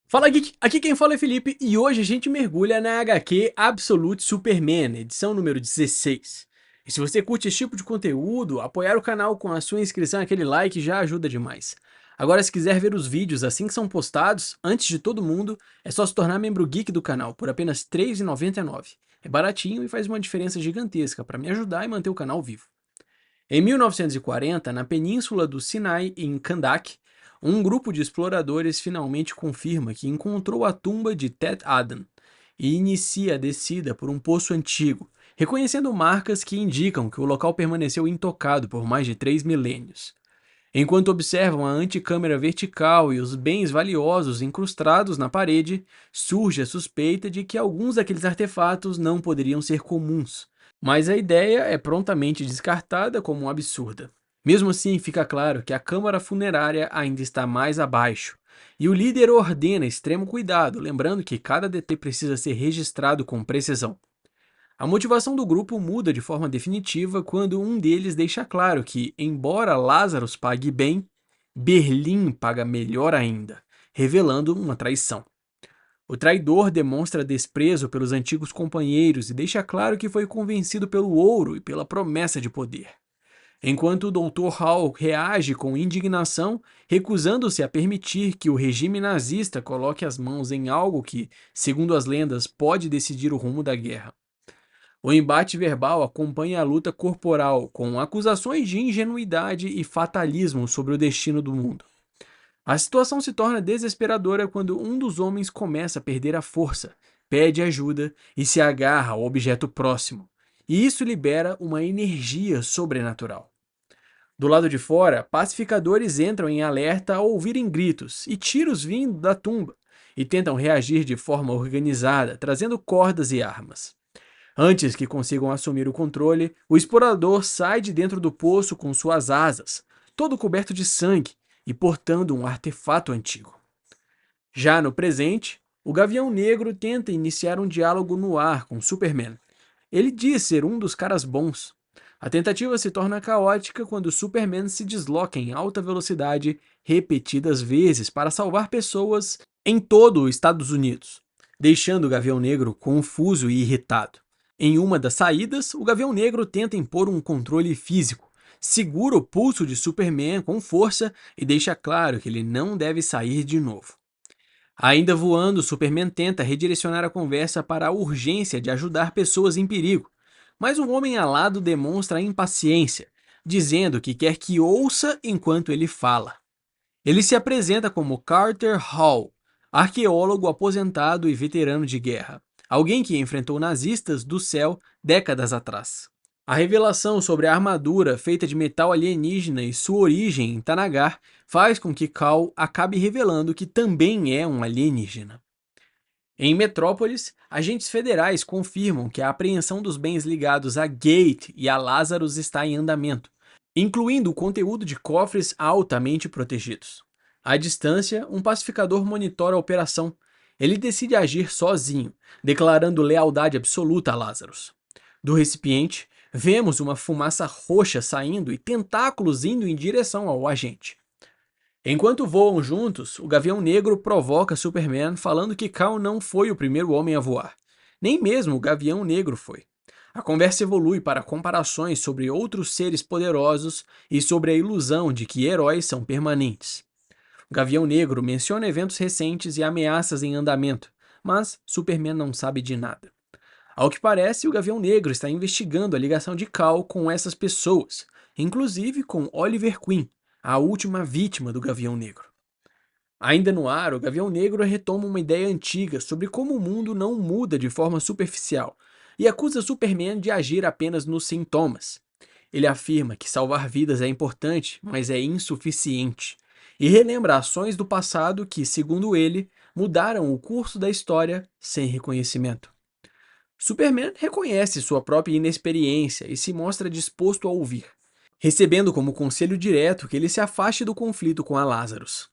Fala Geek, aqui quem fala é Felipe e hoje a gente mergulha na HQ Absolute Superman, edição número 16. E se você curte esse tipo de conteúdo, apoiar o canal com a sua inscrição e aquele like já ajuda demais. Agora, se quiser ver os vídeos assim que são postados, antes de todo mundo, é só se tornar membro Geek do canal por apenas R$ 3,99. É baratinho e faz uma diferença gigantesca para me ajudar e manter o canal vivo. Em 1940, na península do Sinai, em Kandak, um grupo de exploradores finalmente confirma que encontrou a tumba de Tet Adam e inicia a descida por um poço antigo, reconhecendo marcas que indicam que o local permaneceu intocado por mais de 3 milênios. Enquanto observam a anticâmara vertical e os bens valiosos incrustados na parede, surge a suspeita de que alguns daqueles artefatos não poderiam ser comuns, mas a ideia é prontamente descartada como absurda. Mesmo assim, fica claro que a câmara funerária ainda está mais abaixo, e o líder ordena extremo cuidado, lembrando que cada DT precisa ser registrado com precisão. A motivação do grupo muda de forma definitiva quando um deles deixa claro que, embora Lazarus pague bem, Berlim paga melhor ainda, revelando uma traição. O traidor demonstra desprezo pelos antigos companheiros e deixa claro que foi convencido pelo ouro e pela promessa de poder. Enquanto o Dr. Hall reage com indignação, recusando-se a permitir que o regime nazista coloque as mãos em algo que, segundo as lendas, pode decidir o rumo da guerra. O embate verbal acompanha a luta corporal, com acusações de ingenuidade e fatalismo sobre o destino do mundo. A situação se torna desesperadora quando um dos homens começa a perder a força, pede ajuda e se agarra ao objeto próximo. E isso libera uma energia sobrenatural. Do lado de fora, pacificadores entram em alerta ao ouvirem gritos e tiros vindo da tumba e tentam reagir de forma organizada, trazendo cordas e armas. Antes que consigam assumir o controle, o explorador sai de dentro do poço com suas asas, todo coberto de sangue e portando um artefato antigo. Já no presente, o Gavião Negro tenta iniciar um diálogo no ar com Superman. Ele diz ser um dos caras bons. A tentativa se torna caótica quando Superman se desloca em alta velocidade repetidas vezes para salvar pessoas em todo os Estados Unidos, deixando o Gavião Negro confuso e irritado. Em uma das saídas, o Gavião Negro tenta impor um controle físico, segura o pulso de Superman com força e deixa claro que ele não deve sair de novo. Ainda voando, Superman tenta redirecionar a conversa para a urgência de ajudar pessoas em perigo, mas um homem alado demonstra impaciência, dizendo que quer que ouça enquanto ele fala. Ele se apresenta como Carter Hall, arqueólogo aposentado e veterano de guerra, alguém que enfrentou nazistas do céu décadas atrás. A revelação sobre a armadura feita de metal alienígena e sua origem em Tanagar faz com que Kal acabe revelando que também é um alienígena. Em Metrópolis, agentes federais confirmam que a apreensão dos bens ligados a Gate e a Lazarus está em andamento, incluindo o conteúdo de cofres altamente protegidos. À distância, um pacificador monitora a operação. Ele decide agir sozinho, declarando lealdade absoluta a Lazarus. Do recipiente, vemos uma fumaça roxa saindo e tentáculos indo em direção ao agente. Enquanto voam juntos, o Gavião Negro provoca Superman falando que Kal não foi o primeiro homem a voar. Nem mesmo o Gavião Negro foi. A conversa evolui para comparações sobre outros seres poderosos e sobre a ilusão de que heróis são permanentes. O Gavião Negro menciona eventos recentes e ameaças em andamento, mas Superman não sabe de nada. Ao que parece, o Gavião Negro está investigando a ligação de Kal com essas pessoas, inclusive com Oliver Queen, a última vítima do Gavião Negro. Ainda no ar, o Gavião Negro retoma uma ideia antiga sobre como o mundo não muda de forma superficial e acusa Superman de agir apenas nos sintomas. Ele afirma que salvar vidas é importante, mas é insuficiente, e relembra ações do passado que, segundo ele, mudaram o curso da história sem reconhecimento. Superman reconhece sua própria inexperiência e se mostra disposto a ouvir, recebendo como conselho direto que ele se afaste do conflito com a Lazarus.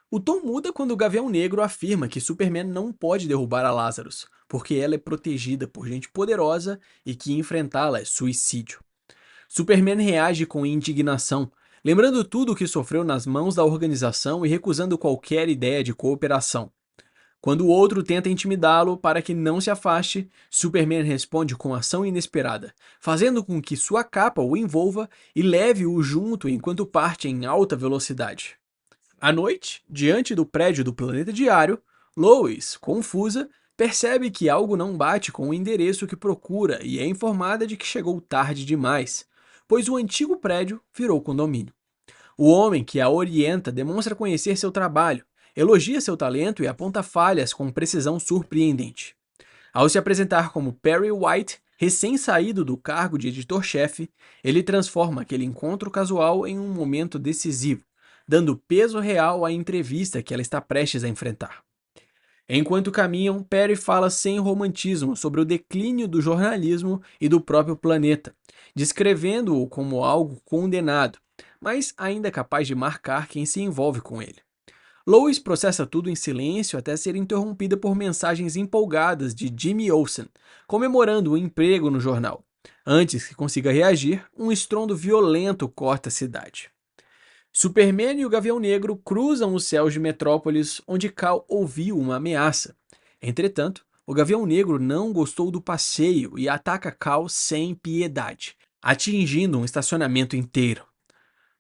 O tom muda quando o Gavião Negro afirma que Superman não pode derrubar a Lazarus, porque ela é protegida por gente poderosa e que enfrentá-la é suicídio. Superman reage com indignação, lembrando tudo o que sofreu nas mãos da organização e recusando qualquer ideia de cooperação. Quando o outro tenta intimidá-lo para que não se afaste, Superman responde com ação inesperada, fazendo com que sua capa o envolva e leve-o junto enquanto parte em alta velocidade. À noite, diante do prédio do Planeta Diário, Lois, confusa, percebe que algo não bate com o endereço que procura e é informada de que chegou tarde demais, pois o antigo prédio virou condomínio. O homem que a orienta demonstra conhecer seu trabalho, elogia seu talento e aponta falhas com precisão surpreendente. Ao se apresentar como Perry White, recém-saído do cargo de editor-chefe, ele transforma aquele encontro casual em um momento decisivo, dando peso real à entrevista que ela está prestes a enfrentar. Enquanto caminham, Perry fala sem romantismo sobre o declínio do jornalismo e do próprio planeta, descrevendo-o como algo condenado, mas ainda capaz de marcar quem se envolve com ele. Lois processa tudo em silêncio até ser interrompida por mensagens empolgadas de Jimmy Olsen, comemorando o emprego no jornal. Antes que consiga reagir, um estrondo violento corta a cidade. Superman e o Gavião Negro cruzam os céus de Metrópolis, onde Kal ouviu uma ameaça. Entretanto, o Gavião Negro não gostou do passeio e ataca Kal sem piedade, atingindo um estacionamento inteiro.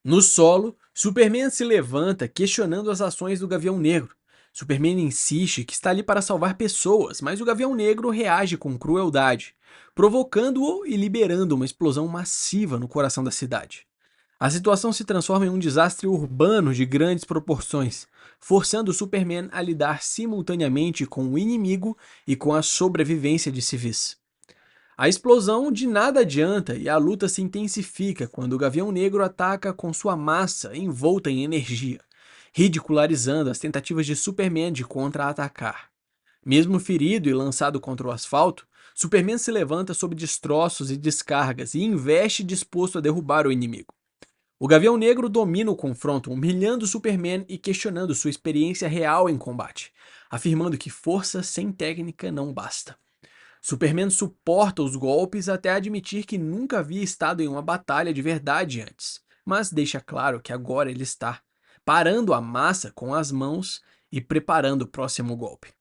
No solo, Superman se levanta questionando as ações do Gavião Negro. Superman insiste que está ali para salvar pessoas, mas o Gavião Negro reage com crueldade, provocando-o e liberando uma explosão massiva no coração da cidade. A situação se transforma em um desastre urbano de grandes proporções, forçando Superman a lidar simultaneamente com o inimigo e com a sobrevivência de civis. A explosão de nada adianta e a luta se intensifica quando o Gavião Negro ataca com sua massa envolta em energia, ridicularizando as tentativas de Superman de contra-atacar. Mesmo ferido e lançado contra o asfalto, Superman se levanta sob destroços e descargas e investe disposto a derrubar o inimigo. O Gavião Negro domina o confronto, humilhando Superman e questionando sua experiência real em combate, afirmando que força sem técnica não basta. Superman suporta os golpes até admitir que nunca havia estado em uma batalha de verdade antes, mas deixa claro que agora ele está, parando a massa com as mãos e preparando o próximo golpe.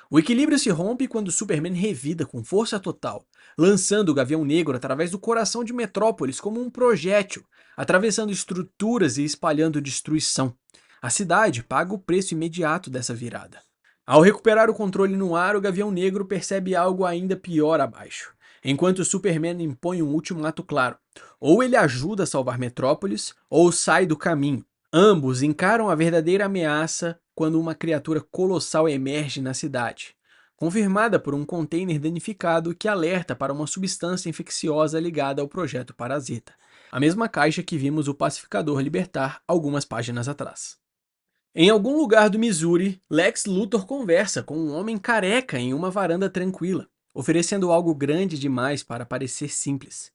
O equilíbrio se rompe quando Superman revida com força total, lançando o Gavião Negro através do coração de Metrópolis como um projétil, atravessando estruturas e espalhando destruição. A cidade paga o preço imediato dessa virada. Ao recuperar o controle no ar, o Gavião Negro percebe algo ainda pior abaixo. Enquanto Superman impõe um ultimato claro: ou ele ajuda a salvar Metrópolis, ou sai do caminho. Ambos encaram a verdadeira ameaça quando uma criatura colossal emerge na cidade, confirmada por um container danificado que alerta para uma substância infecciosa ligada ao projeto Parasita, a mesma caixa que vimos o pacificador libertar algumas páginas atrás. Em algum lugar do Missouri, Lex Luthor conversa com um homem careca em uma varanda tranquila, oferecendo algo grande demais para parecer simples.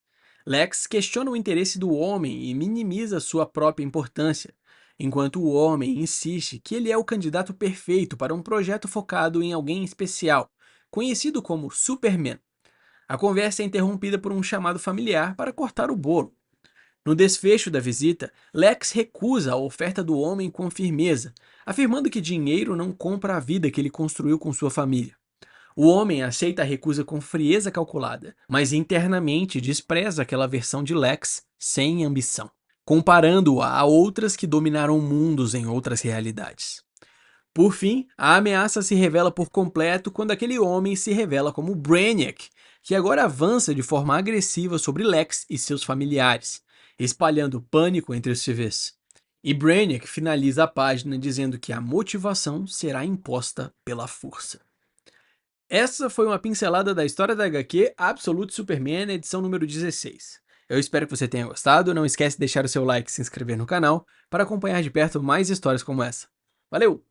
Lex questiona o interesse do homem e minimiza sua própria importância, enquanto o homem insiste que ele é o candidato perfeito para um projeto focado em alguém especial, conhecido como Superman. A conversa é interrompida por um chamado familiar para cortar o bolo. No desfecho da visita, Lex recusa a oferta do homem com firmeza, afirmando que dinheiro não compra a vida que ele construiu com sua família. O homem aceita a recusa com frieza calculada, mas internamente despreza aquela versão de Lex sem ambição, comparando-a a outras que dominaram mundos em outras realidades. Por fim, a ameaça se revela por completo quando aquele homem se revela como Brainiac, que agora avança de forma agressiva sobre Lex e seus familiares, espalhando pânico entre os civis. E Brainiac finaliza a página dizendo que a motivação será imposta pela força. Essa foi uma pincelada da história da HQ Absolute Superman, edição número 16. Eu espero que você tenha gostado, não esquece de deixar o seu like e se inscrever no canal para acompanhar de perto mais histórias como essa. Valeu!